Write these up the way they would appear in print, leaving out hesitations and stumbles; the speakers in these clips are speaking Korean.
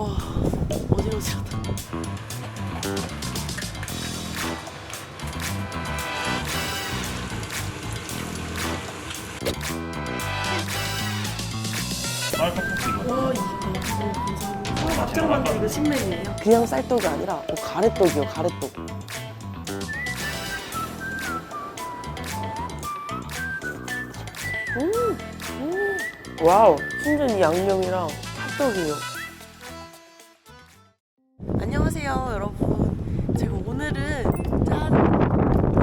와, 어지러지하다. 쌀 떡볶이 와, 감사합니다. 박정만두 이거 신메뉴예요? 그냥 쌀떡이 아니라 가래떡이요, 가래떡. 와우, 순전 이 양념이랑 찰떡이에요. 안녕하세요, 여러분. 제가 오늘은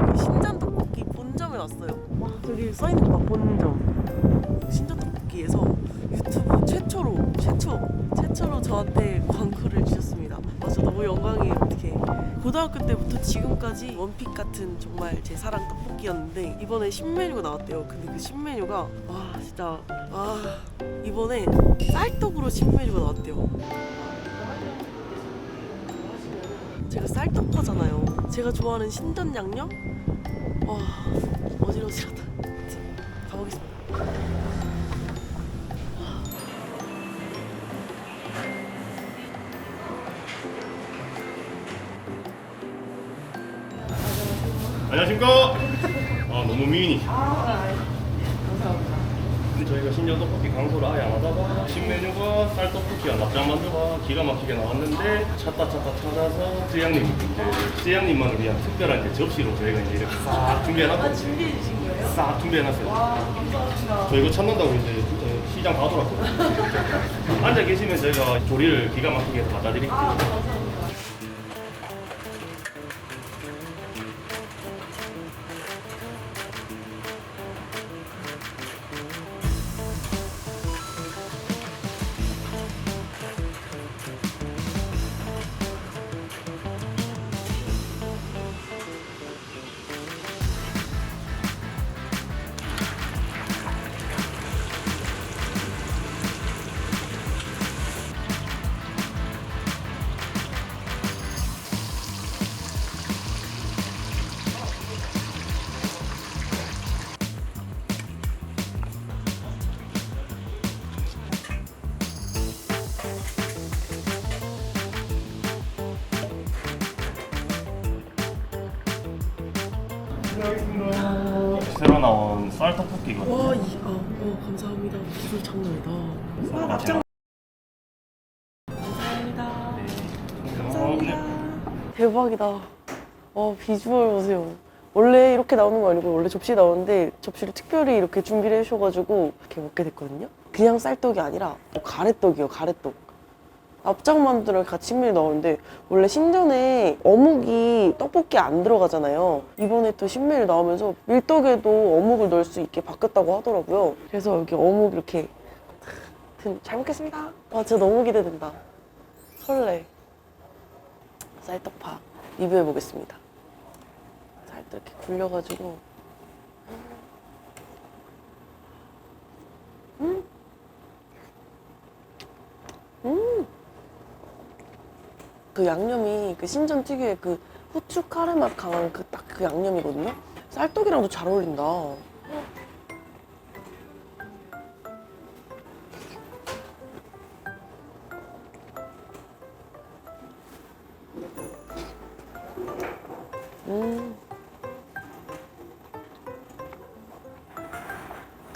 여기 신전떡볶이 본점에 왔어요. 와, 저기 써있는 거 봐, 본점. 신전떡볶이에서 유튜브 최초로 저한테 광고를 주셨습니다. 저 너무 영광이에요. 어떻게 고등학교 때부터 지금까지 원픽 같은 정말 제 사랑 떡볶이였는데 이번에 신메뉴가 나왔대요. 근데 그 신메뉴가 와 진짜 이번에 쌀떡으로 신메뉴가 나왔대요. 제가 쌀떡파잖아요. 제가 좋아하는 신전 양념? 와 어지러지하다. 가보겠습니다. 안녕하십니까. 너무 미인이. 감사합니다. 근데 저희가 신전 떡볶이 강소를 아예 안 하다가 신메뉴가 쌀 떡볶이와 납작만두가 기가 막히게 나왔는데 찾다 찾아서 쯔양님만을 위한 특별한 이제 접시로 저희가 이제 이렇게 싹 준비해놨거든요. 준비해 주신 거예요? 싹 준비해놨어요. 와 감사합니다. 저 이거 찾는다고 이제 시장 다 돌았거든요. 앉아 계시면 저희가 조리를 기가 막히게 다 짜드릴게요. 감사합니다. 새로 나온 쌀 떡볶이거든요. 와, 감사합니다. 기술 장난이다. 와, 납작. 감사합니다. 감사합니다. 대박이다. 비주얼 보세요. 원래 이렇게 나오는 거 아니고 원래 접시 나오는데 접시를 특별히 이렇게 준비를 해주셔가지고 이렇게 먹게 됐거든요. 그냥 쌀떡이 아니라 가래떡이요, 가래떡. 납작만두랑 같이 신메뉴 나오는데 원래 신전에 어묵이 떡볶이에 안 들어가잖아요. 이번에 또 신메뉴 나오면서 밀떡에도 어묵을 넣을 수 있게 바뀌었다고 하더라고요. 그래서 여기 어묵 이렇게 잘 먹겠습니다. 와 진짜 너무 기대된다. 설레. 쌀떡파 리뷰해 보겠습니다. 살짝 이렇게 굴려가지고 그 양념이 그 신전 특유의 그 후추 카레 맛 강한 그 딱 그 양념이거든요. 쌀떡이랑도 잘 어울린다.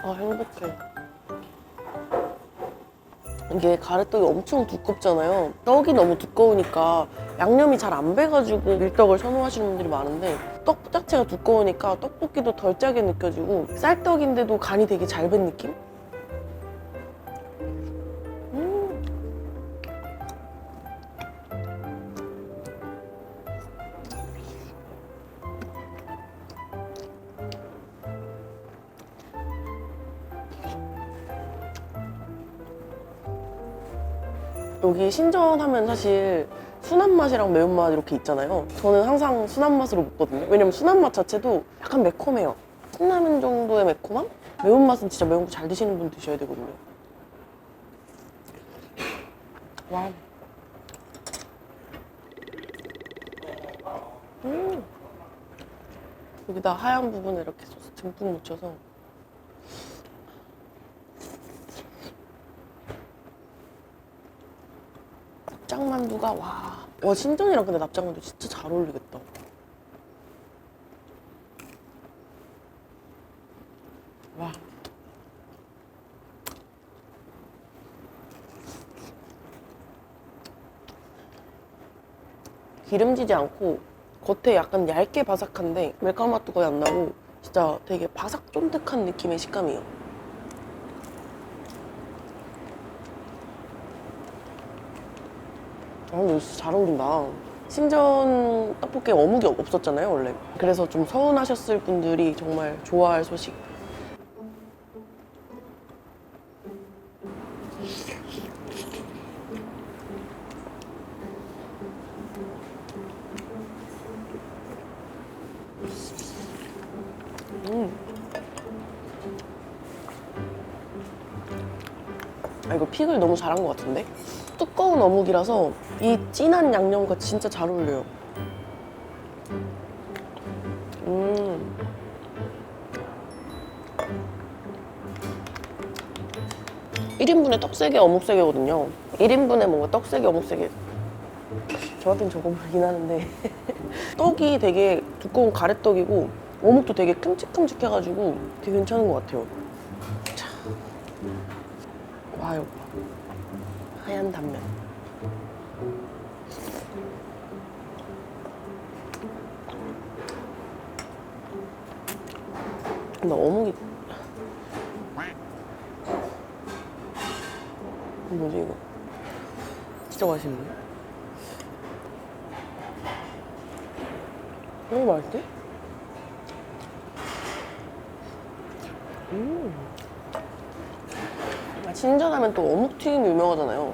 행복해. 이게 가래떡이 엄청 두껍잖아요. 떡이 너무 두꺼우니까 양념이 잘 안 배가지고 밀떡을 선호하시는 분들이 많은데 떡 자체가 두꺼우니까 떡볶이도 덜 짜게 느껴지고 쌀떡인데도 간이 되게 잘 밴 느낌? 여기 신전 하면 사실 순한 맛이랑 매운맛 이렇게 있잖아요. 저는 항상 순한 맛으로 먹거든요. 왜냐면 순한 맛 자체도 약간 매콤해요. 컵라면 정도의 매콤함? 매운맛은 진짜 매운 거 잘 드시는 분 드셔야 되거든요. 와. 여기다 하얀 부분에 이렇게 소스 듬뿍 묻혀서 납작만두가 와 신전이랑 근데 납작만두 진짜 잘 어울리겠다. 와. 기름지지 않고 겉에 약간 얇게 바삭한데 밀가루 맛도 거의 안 나고 진짜 되게 바삭 쫀득한 느낌의 식감이에요. 이거 진짜 잘 어울린다. 신전 떡볶이에 어묵이 없었잖아요 원래. 그래서 좀 서운하셨을 분들이 정말 좋아할 소식. 이거 픽을 너무 잘한 것 같은데? 두꺼운 어묵이라서 이 진한 양념과 진짜 잘 어울려요. 1인분에 떡 3개, 어묵 3개거든요. 1인분에 뭔가 떡 3개, 어묵 3개. 저한테는 저거 보이긴 하는데 떡이 되게 두꺼운 가래떡이고 어묵도 되게 큼직큼직해가지고 되게 괜찮은 것 같아요. 자. 와, 이거 봐. 하얀 단면. 근데 어묵이 뭐지 이거? 진짜 맛있네. 너무 맛있지? 신전하면 또 어묵튀김이 유명하잖아요.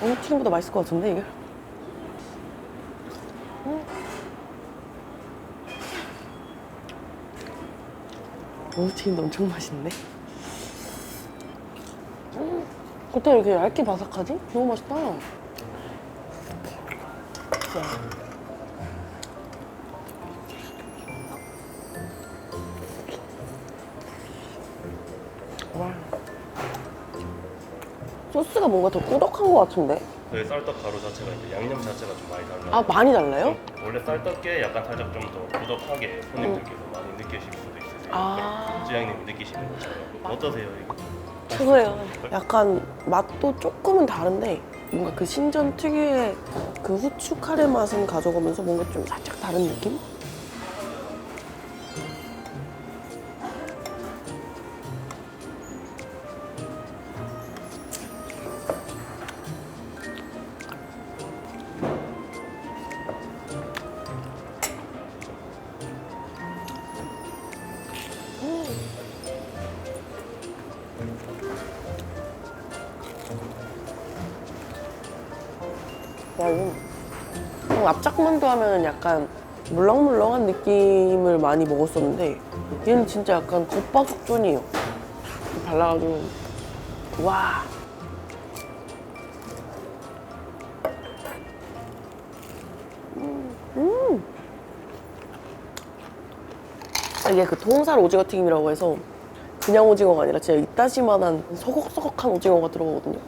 어묵튀김보다 맛있을 것 같은데 이게? 어묵튀김도 엄청 맛있네. 어떻게 이렇게 얇게 바삭하지? 너무 맛있다. 와. 소스가 뭔가 더 꾸덕한 것 같은데? 저희 쌀떡 가루 자체가 이제 양념 자체가 좀 많이 달라요. 아, 많이 달라요? 원래 쌀떡게 약간 살짝 좀 더 꾸덕하게 손님들께서 많이 느끼실 수도 있으세요. 아. 지향님이 느끼시는 것처럼. 어떠세요 이거? 저도요. 약간 맛도 조금은 다른데 뭔가 그 신전 특유의 그 후추 카레 맛은 가져가면서 뭔가 좀 살짝 다른 느낌? 와, 이거 납작만두 하면 약간 물렁물렁한 느낌을 많이 먹었었는데 얘는 진짜 약간 겉바속존이에요. 발라가지고 와. 이게 그 통살 오징어 튀김이라고 해서 그냥 오징어가 아니라 진짜 이따시만한 서걱서걱한 오징어가 들어가거든요.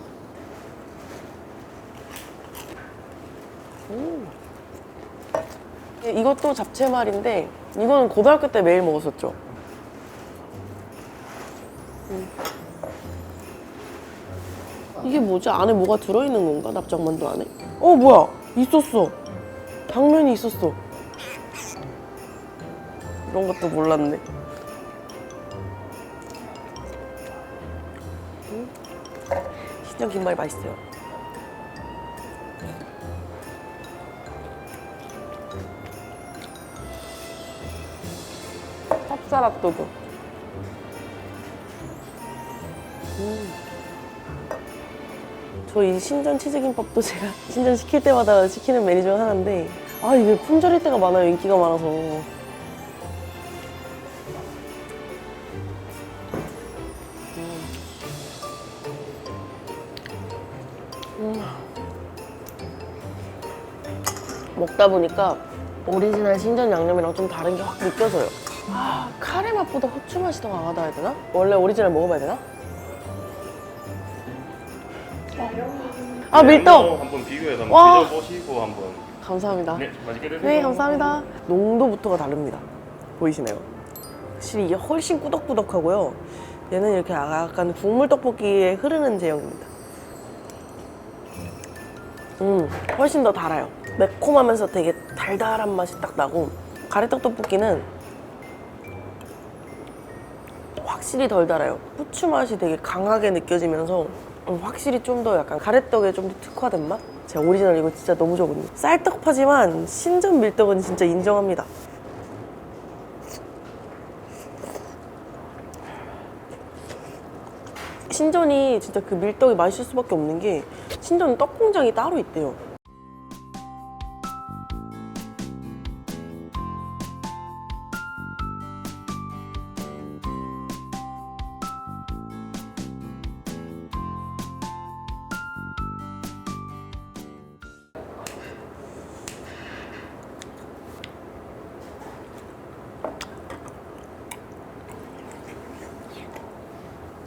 이것도 잡채말인데 이거는 고등학교 때 매일 먹었었죠. 이게 뭐지? 안에 뭐가 들어있는 건가? 납작만두 안에? 뭐야? 있었어. 당면이 있었어. 이런 것도 몰랐네. 신전 김말이 맛있어요. 찹쌀 핫도그. 저 이 신전 치즈김밥도 제가 신전 시킬 때마다 시키는 메뉴 중 하나인데 이게 품절일 때가 많아요. 인기가 많아서. 먹다 보니까 오리지널 신전 양념이랑 좀 다른 게 확 느껴져요. 카레 맛보다 후추 맛이 더 강하다 해야 되나? 원래 오리지널 먹어봐야 되나? 아, 밀떡! 한번 비교해서 와. 한번 드셔보시고 한번. 감사합니다. 네, 맛있게 드세요. 네, 감사합니다. 농도부터가 다릅니다. 보이시나요? 확실히 이게 훨씬 꾸덕꾸덕하고요. 얘는 이렇게 약간 국물 떡볶이에 흐르는 제형입니다. 훨씬 더 달아요. 매콤하면서 되게 달달한 맛이 딱 나고, 가래떡 떡볶이는 확실히 덜 달아요. 후추 맛이 되게 강하게 느껴지면서 확실히 좀 더 약간 가래떡에 좀 더 특화된 맛? 제 오리지널 이거 진짜 너무 좋거든요. 쌀떡파지만 신전 밀떡은 진짜 인정합니다. 신전이 진짜 그 밀떡이 맛있을 수밖에 없는 게 신전은 떡 공장이 따로 있대요.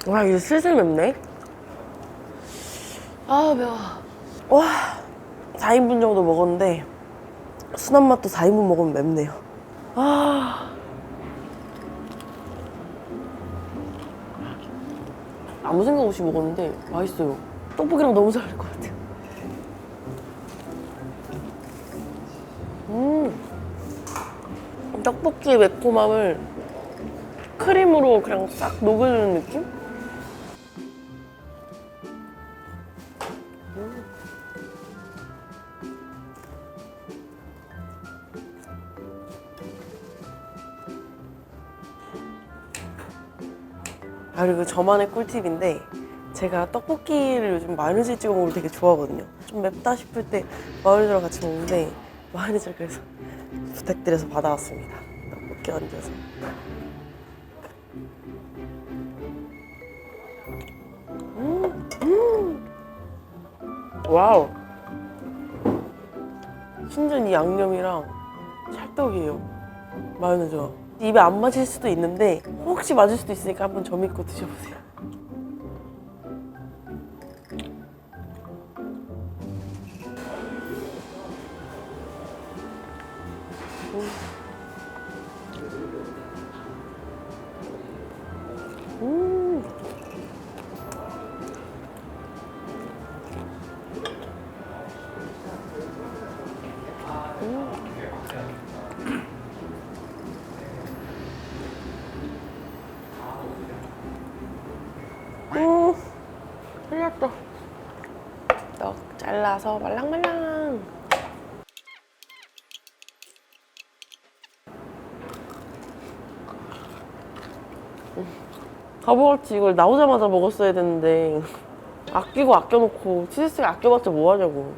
와, 이제 슬슬 맵네. 아, 매워. 와, 4인분 정도 먹었는데 순한 맛도 4인분 먹으면 맵네요. 아, 아무 생각 없이 먹었는데 맛있어요. 떡볶이랑 너무 잘 어울릴 것 같아요. 떡볶이의 매콤함을 크림으로 그냥 싹 녹여주는 느낌? 아, 그리고 저만의 꿀팁인데 제가 떡볶이를 요즘 마요네즈 찍어 먹으면 되게 좋아하거든요. 좀 맵다 싶을 때 마요네즈랑 같이 먹는데 마요네즈를 그래서 부탁드려서 받아왔습니다. 떡볶이 얹어서. 와우. 신전 이 양념이랑 찰떡이에요. 마요네즈가. 입에 안 맞을 수도 있는데 혹시 맞을 수도 있으니까 한번 점 믿고 드셔보세요. 흘렸어. 떡 잘라서 말랑말랑. 바보같이 이걸 나오자마자 먹었어야 되는데 아끼고 아껴놓고 치즈스틱 아껴봤자 뭐하냐고.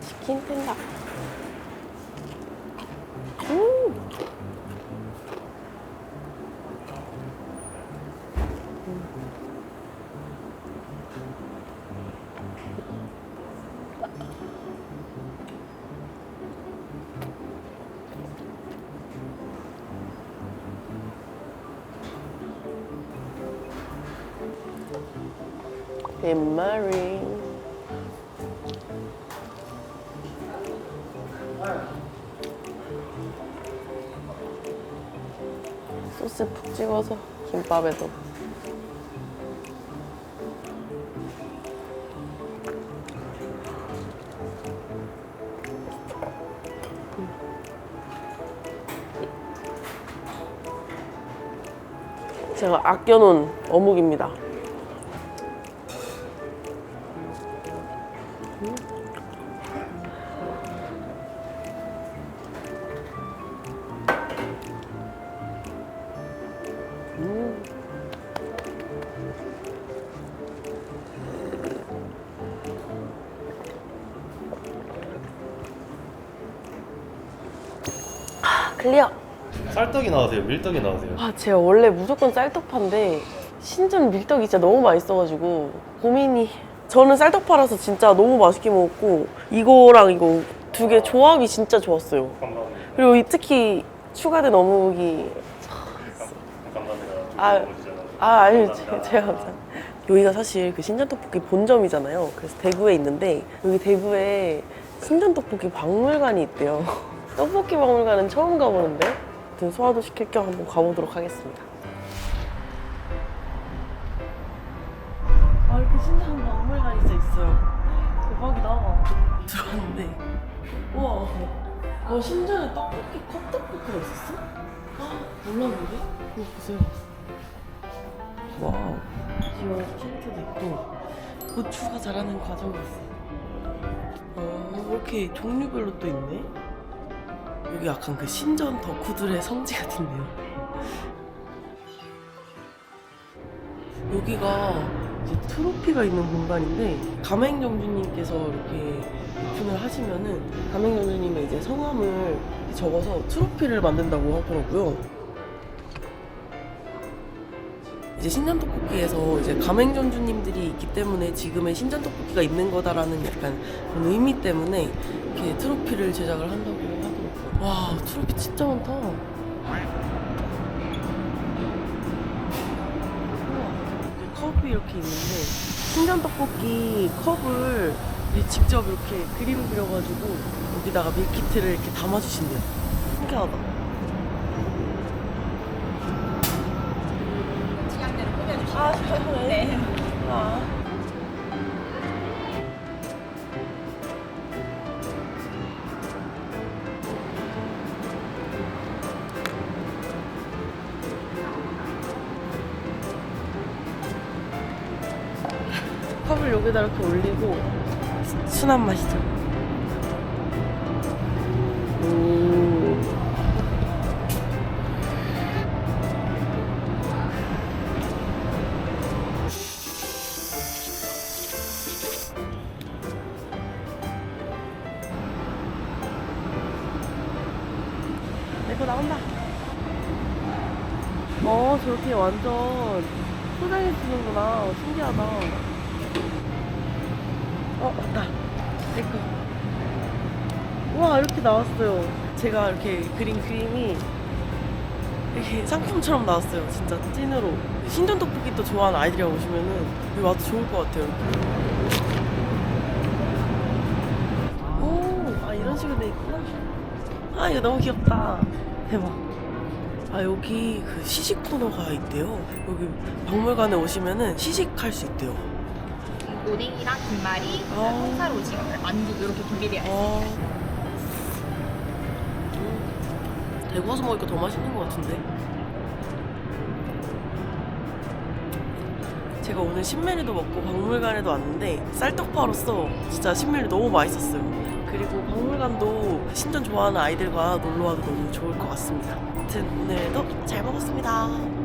치킨 텐다. 빈마리. 소스 푹 찍어서 김밥에도. 제가 아껴놓은 어묵입니다. 클리어. 쌀떡이 나오세요? 밀떡이 나오세요? 아, 제가 원래 무조건 쌀떡파인데 신전 밀떡이 진짜 너무 맛있어가지고 고민이. 저는 쌀떡파라서 진짜 너무 맛있게 먹었고 이거랑 이거 두 개 조합이 진짜 좋았어요. 감사합니다. 그리고 특히 추가된 어묵이 감사합니다. 아, 너무 진짜 아니 제가 항상 여기가 사실 그 신전떡볶이 본점이잖아요. 그래서 대구에 있는데 여기 대구에 신전떡볶이 박물관이 있대요. 떡볶이 박물관은 처음 가보는데 아무튼 소화도 시킬 겸 한번 가보도록 하겠습니다. 아 이렇게 신전 박물관이 진짜 있어요. 대박이다. 들어왔는데 우와 신전에 떡볶이 컵떡볶이가 있었어? 몰랐는데? 이거 보세요. 와우. 지원 캔트도 있고 고추가 자라는 과정이 있어. 이렇게 종류별로 또 있네. 여기 약간 그 신전 덕후들의 성지 같은데요. 여기가 이제 트로피가 있는 공간인데 가맹점주님께서 이렇게 오픈을 하시면은 가맹점주님의 이제 성함을 적어서 트로피를 만든다고 하더라고요. 이제 신전떡볶이에서 이제 가맹점주님들이 있기 때문에 지금의 신전떡볶이가 있는 거다라는 약간 그런 의미 때문에 이렇게 트로피를 제작을 한다고 하더라고요. 와, 트로피 진짜 많다. 우와. 컵이 이렇게 있는데 신전떡볶이 컵을 직접 이렇게 그림 그려가지고 여기다가 밀키트를 이렇게 담아주신대요. 신기하다. 아, 진짜요? 네. 아. 컵을 여기다 이렇게 올리고 순한 맛이죠. 내거 나온다. 저렇게 완전 포장해 주는구나. 신기하다. 맞다. 내거. 우와, 이렇게 나왔어요. 제가 이렇게 그린 그림이 이렇게 상품처럼 나왔어요. 진짜 찐으로. 신전 떡볶이 또 좋아하는 아이들이랑 오시면은 여기 와도 좋을 것 같아요. 이런 식으로 돼 있구나. 이거 너무 귀엽다. 대박. 여기 그 시식 코너가 있대요. 여기 박물관에 오시면은 시식할 수 있대요. 오뎅이랑 김말이, 콩살 오징어, 만두 이렇게 준비되어 있습니다. 대구 와서 먹으니까 더 맛있는 것 같은데? 제가 오늘 신메뉴도 먹고 박물관에도 왔는데 쌀떡파로서 진짜 신메뉴 너무 맛있었어요. 그리고 박물관도 신전 좋아하는 아이들과 놀러와도 너무 좋을 것 같습니다. 아무튼 오늘도 잘 먹었습니다.